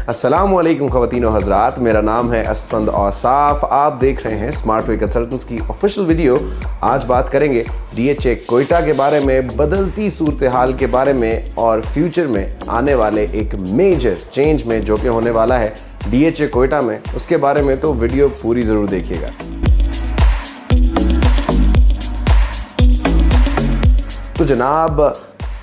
अस्सलामुअलैकुम ख़वातीन व हज़रात, मेरा नाम है असफंद औसाफ। आप देख रहे हैं स्मार्ट वे कंसल्टेंट्स की ऑफिशियल वीडियो। आज बात करेंगे DHA कोयटा के बारे में, बदलती सूरत हाल के बारे में और फ्यूचर में आने वाले एक मेजर चेंज में जो कि होने वाला है DHA कोयटा में, उसके बारे में। तो वीडियो पूरी ज़रूर देखिएगा। तो जनाब,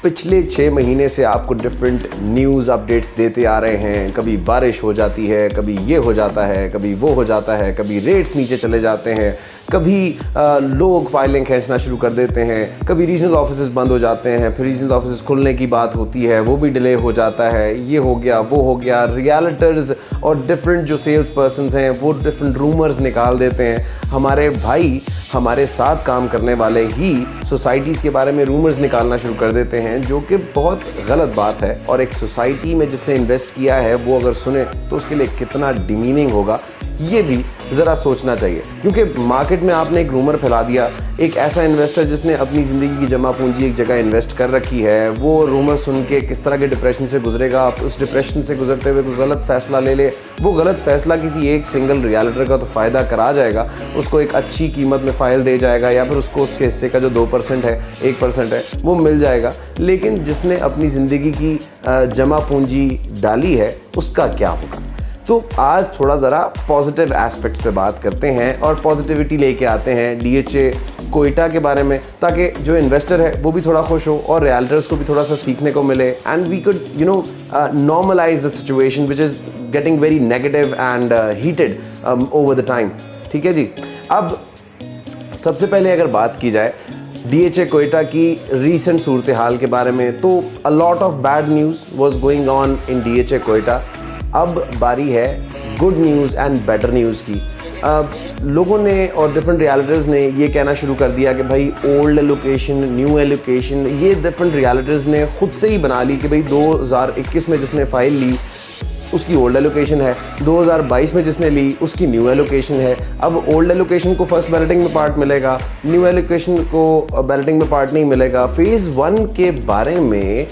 पिछले 6 महीने से आपको डिफरेंट न्यूज़ अपडेट्स देते आ रहे हैं। कभी बारिश हो जाती है, कभी ये हो जाता है, कभी वो हो जाता है, कभी रेट्स नीचे चले जाते हैं, कभी लोग फाइलें खींचना शुरू कर देते हैं, कभी रीजनल ऑफिसेज बंद हो जाते हैं, फिर रीजनल ऑफिसेज खुलने की बात होती है, वो भी डिले हो जाता है, ये हो गया वो हो गया। रियल्टर्स और डिफरेंट जो सेल्स पर्सनस हैं वो डिफरेंट रूमर्स निकाल देते हैं। हमारे भाई हमारे साथ काम करने वाले ही सोसाइटीज़ के बारे में रूमर्स निकालना शुरू कर देते हैं, जो कि बहुत गलत बात है। और एक सोसाइटी में जिसने इन्वेस्ट किया है वो अगर सुने तो उसके लिए कितना डिमीनिंग होगा, ये भी ज़रा सोचना चाहिए। क्योंकि मार्केट में आपने एक रूमर फैला दिया, एक ऐसा इन्वेस्टर जिसने अपनी ज़िंदगी की जमा पूंजी एक जगह इन्वेस्ट कर रखी है, वो रूमर सुन के किस तरह के डिप्रेशन से गुजरेगा। आप उस डिप्रेशन से गुजरते हुए कोई गलत फैसला ले ले, वो गलत फैसला किसी एक सिंगल रियल्टर का तो फ़ायदा करा जाएगा, उसको एक अच्छी कीमत में फ़ाइल दे जाएगा, या फिर उसको उसके हिस्से का जो 2% है, 1% है, वो मिल जाएगा। लेकिन जिसने अपनी ज़िंदगी की जमा पूंजी डाली है, उसका क्या होगा? तो आज थोड़ा ज़रा पॉजिटिव एस्पेक्ट्स पे बात करते हैं और पॉजिटिविटी लेके आते हैं DHA कोयटा के बारे में, ताकि जो इन्वेस्टर है वो भी थोड़ा खुश हो और रियल्टर्स को भी थोड़ा सा सीखने को मिले। And we could normalise the situation which is getting very negative and heated over the time. ठीक है जी। अब सबसे पहले अगर बात की जाए DHA कोयटा की रीसेंट सूरत हाल के बारे में, तो a lot of bad news was going on in DHA Quetta. अब बारी है good news and better news की। लोगों ने और डिफरेंट रियल्टर्स ने ये कहना शुरू कर दिया कि भाई ओल्ड एलोकेशन, न्यू एलोकेशन, ये डिफरेंट रियल्टर्स ने खुद से ही बना ली कि भाई 2021 में जिसने फ़ाइल ली उसकी ओल्ड एलोकेशन है, 2022 में जिसने ली उसकी न्यू एलोकेशन है। अब ओल्ड एलोकेशन को फर्स्ट बैलेटिंग में पार्ट मिलेगा, न्यू एलोकेशन को बैलेटिंग में पार्ट नहीं मिलेगा। फेज़ 1 के बारे में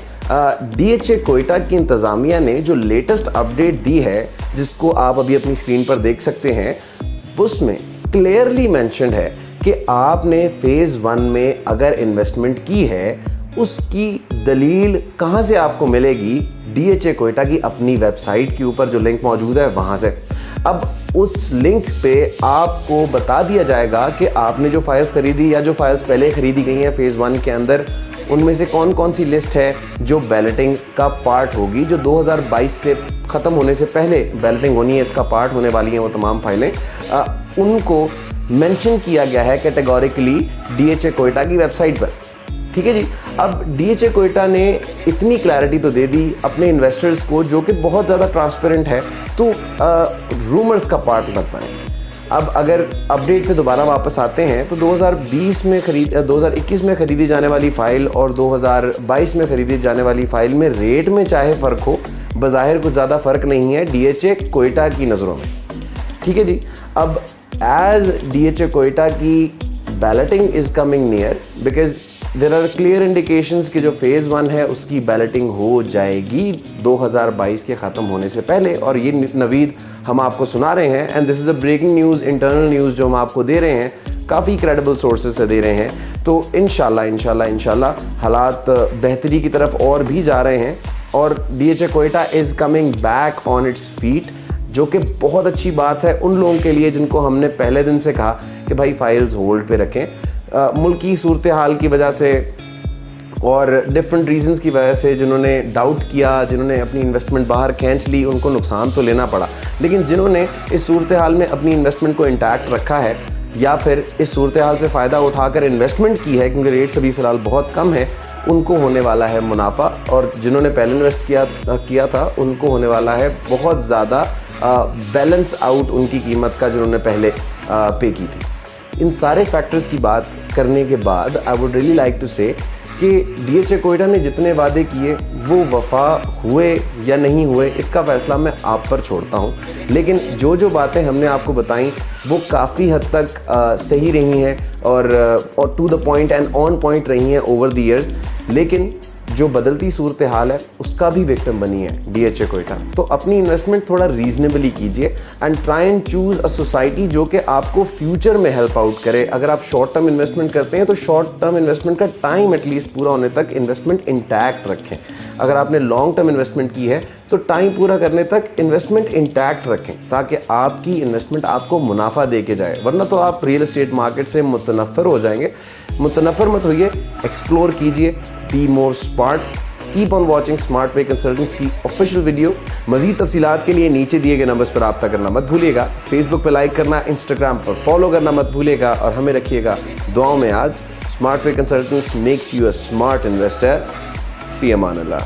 DHA कोयटा की इंतज़ामिया ने जो लेटेस्ट अपडेट दी है, जिसको आप अभी अपनी स्क्रीन पर देख सकते हैं, उसमें क्लियरली मेंशन्ड है कि आपने फेज़ 1 में अगर इन्वेस्टमेंट की है, उसकी दलील कहाँ से आपको मिलेगी? DHA कोयटा की अपनी वेबसाइट के ऊपर जो लिंक मौजूद है वहाँ से। अब उस लिंक पे आपको बता दिया जाएगा कि आपने जो फाइल्स खरीदी या जो फाइल्स पहले खरीदी गई हैं फेज़ 1 के अंदर, उनमें से कौन कौन सी लिस्ट है जो बैलेटिंग का पार्ट होगी, जो 2022 से ख़त्म होने से पहले बैलेटिंग होनी है, इसका पार्ट होने वाली हैं वो तमाम फाइलें। उनको मेंशन किया गया है कैटेगोरिकली DHA कोयटा की वेबसाइट पर। ठीक है जी। अब DHA कोयटा ने इतनी क्लैरिटी तो दे दी अपने इन्वेस्टर्स को, जो कि बहुत ज़्यादा ट्रांसपेरेंट है, तो रूमर्स का पार्ट मत बने। अब अगर अपडेट पे दोबारा वापस आते हैं तो 2021 में ख़रीदी जाने वाली फ़ाइल और 2022 में ख़रीदी जाने वाली फ़ाइल में रेट में चाहे फ़र्क हो, बज़ाहिर कुछ ज़्यादा फ़र्क नहीं है DHA कोयटा की नज़रों में। ठीक है जी। अब एज DHA कोयटा की balloting is coming near, because there are clear indications कि जो फेज़ 1 है उसकी बैलेटिंग हो जाएगी 2022 के ख़त्म होने से पहले। और ये नवीद हम आपको सुना रहे हैं, and this is a breaking news, internal news जो हम आपको दे रहे हैं, काफ़ी क्रेडिबल सोर्सेज से दे रहे हैं। तो इंशाल्लाह हालात बेहतरी की तरफ और भी जा रहे हैं और DHA Quetta is coming back on its feet, जो कि बहुत अच्छी बात है उन लोगों के लिए जिनको हमने पहले दिन से कहा कि भाई फाइल्स होल्ड पे रखें। मुल्की सूरत हाल की वजह से और डिफरेंट रीजंस की वजह से जिन्होंने डाउट किया, जिन्होंने अपनी इन्वेस्टमेंट बाहर खींच ली, उनको नुकसान तो लेना पड़ा। लेकिन जिन्होंने इस सूरत हाल में अपनी इन्वेस्टमेंट को इंटैक्ट रखा है या फिर इस सूरत हाल से फ़ायदा उठाकर इन्वेस्टमेंट की है, क्योंकि रेट्स अभी फ़िलहाल बहुत कम है, उनको होने वाला है मुनाफा। और जिन्होंने पहले इन्वेस्ट किया था उनको होने वाला है बहुत ज़्यादा बैलेंस आउट उनकी कीमत का जिन्होंने पहले पे की थी। इन सारे फैक्टर्स की बात करने के बाद I would really like to say कि DHA कोयटा ने जितने वादे किए वो वफा हुए या नहीं हुए, इसका फ़ैसला मैं आप पर छोड़ता हूँ। लेकिन जो जो बातें हमने आपको बताई वो काफ़ी हद तक सही रही हैं और to the point and on point रही हैं ओवर द ईयर्स। लेकिन जो बदलती सूरत हाल है उसका भी विक्टिम बनी है DHA कोयटा। तो अपनी इन्वेस्टमेंट थोड़ा रीजनेबली कीजिए and try and choose a society जो कि आपको फ्यूचर में हेल्प आउट करे। अगर आप शॉर्ट टर्म इन्वेस्टमेंट करते हैं तो शॉर्ट टर्म इन्वेस्टमेंट का टाइम एटलीस्ट पूरा होने तक इन्वेस्टमेंट इंटैक्ट रखें। अगर आपने लॉन्ग टर्म इन्वेस्टमेंट की है तो टाइम पूरा करने तक इन्वेस्टमेंट इंटैक्ट रखें ताकि आपकी इन्वेस्टमेंट आपको मुनाफा दे के जाए, वरना तो आप रियल एस्टेट मार्केट से मुतनफ़र हो जाएंगे। मुतनफ़र मत होइए, एक्सप्लोर कीजिए, be more smart. Keep on watching smart way consultants की ऑफिशियल वीडियो। मजीद तफसीलात के लिए नीचे दिए गए नंबर्स पर रब्ता करना मत भूलिएगा। फेसबुक पर लाइक करना, इंस्टाग्राम पर फॉलो करना मत भूलिएगा और हमें रखिएगा दुआओं में याद। Smart way consultants makes you a smart investor. Fee Aman Allah.